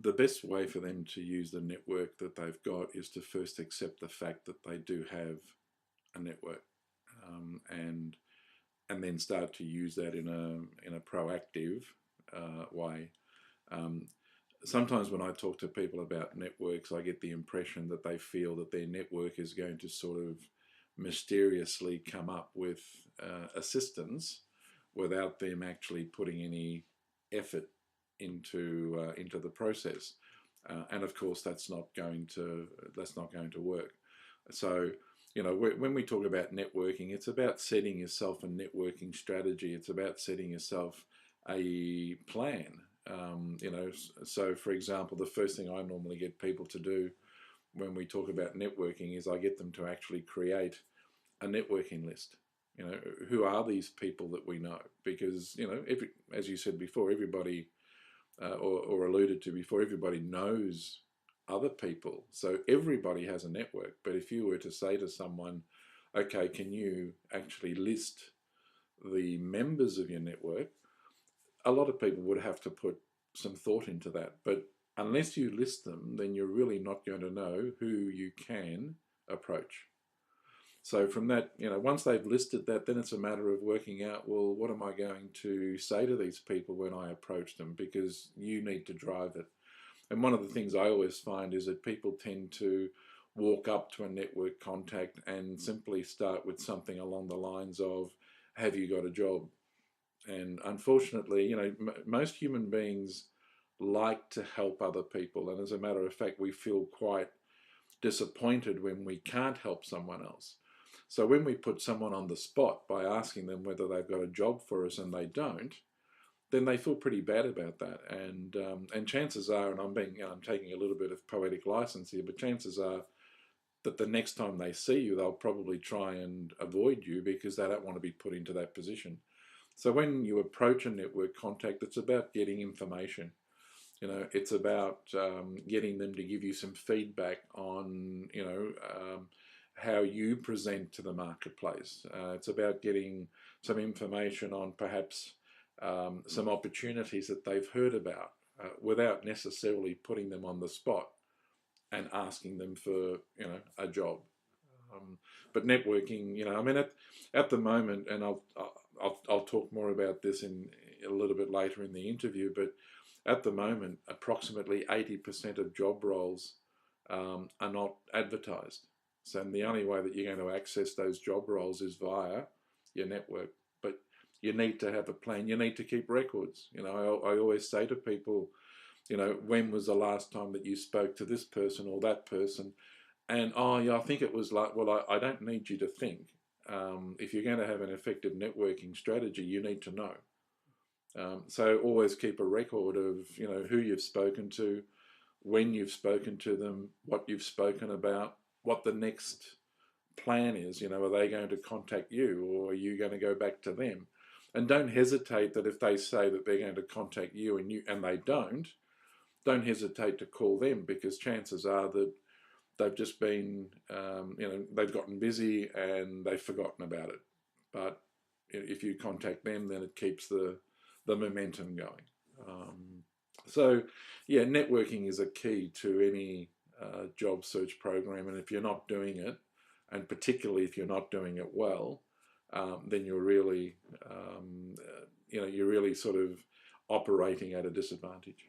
the best way for them to use the network that they've got is to first accept the fact that they do have a network, and then start to use that in a proactive way. Sometimes when I talk to people about networks, I get the impression that they feel that their network is going to sort of mysteriously come up with assistance without them actually putting any effort into the process. And of course, that's not going to work. So, you know, when we talk about networking, it's about setting yourself a networking strategy. It's about setting yourself a plan. You know, so for example, the first thing I normally get people to do when we talk about networking is I get them to actually create a networking list. You know, who are these people that we know? Because, you know, as you said before, everybody, or alluded to before, everybody knows other people. So everybody has a network. But if you were to say to someone, okay, can you actually list the members of your network? A lot of people would have to put some thought into that. But unless you list them, then you're really not going to know who you can approach. So from that, you know, once they've listed that, then it's a matter of working out, well, what am I going to say to these people when I approach them? Because you need to drive it. And one of the things I always find is that people tend to walk up to a network contact and simply start with something along the lines of, have you got a job? And unfortunately, you know, most human beings like to help other people. And as a matter of fact, we feel quite disappointed when we can't help someone else. So when we put someone on the spot by asking them whether they've got a job for us and they don't, then they feel pretty bad about that. And chances are, and I'm taking a little bit of poetic license here, but chances are that the next time they see you, they'll probably try and avoid you because they don't want to be put into that position. So when you approach a network contact, it's about getting information. You know, it's about getting them to give you some feedback on, you know, how you present to the marketplace. It's about getting some information on perhaps some opportunities that they've heard about without necessarily putting them on the spot and asking them for, you know, a job. But networking, you know, I mean, at the moment, and I'll talk more about this in a little bit later in the interview, but at the moment, approximately 80% of job roles are not advertised. So the only way that you're going to access those job roles is via your network. But you need to have a plan. You need to keep records. You know, I always say to people, you know, when was the last time that you spoke to this person or that person? And, oh, yeah, I think it was like, well, I don't need you to think. If you're going to have an effective networking strategy, you need to know. So always keep a record of, you know, who you've spoken to, when you've spoken to them, what you've spoken about, what the next plan is. You know, are they going to contact you or are you going to go back to them? And don't hesitate that if they say that they're going to contact you and they don't hesitate to call them, because chances are that they've just been, you know, they've gotten busy and they've forgotten about it. But if you contact them, then it keeps the momentum going. So, yeah, networking is a key to any job search program. And if you're not doing it, and particularly if you're not doing it well, then you're really, you know, you're really sort of operating at a disadvantage.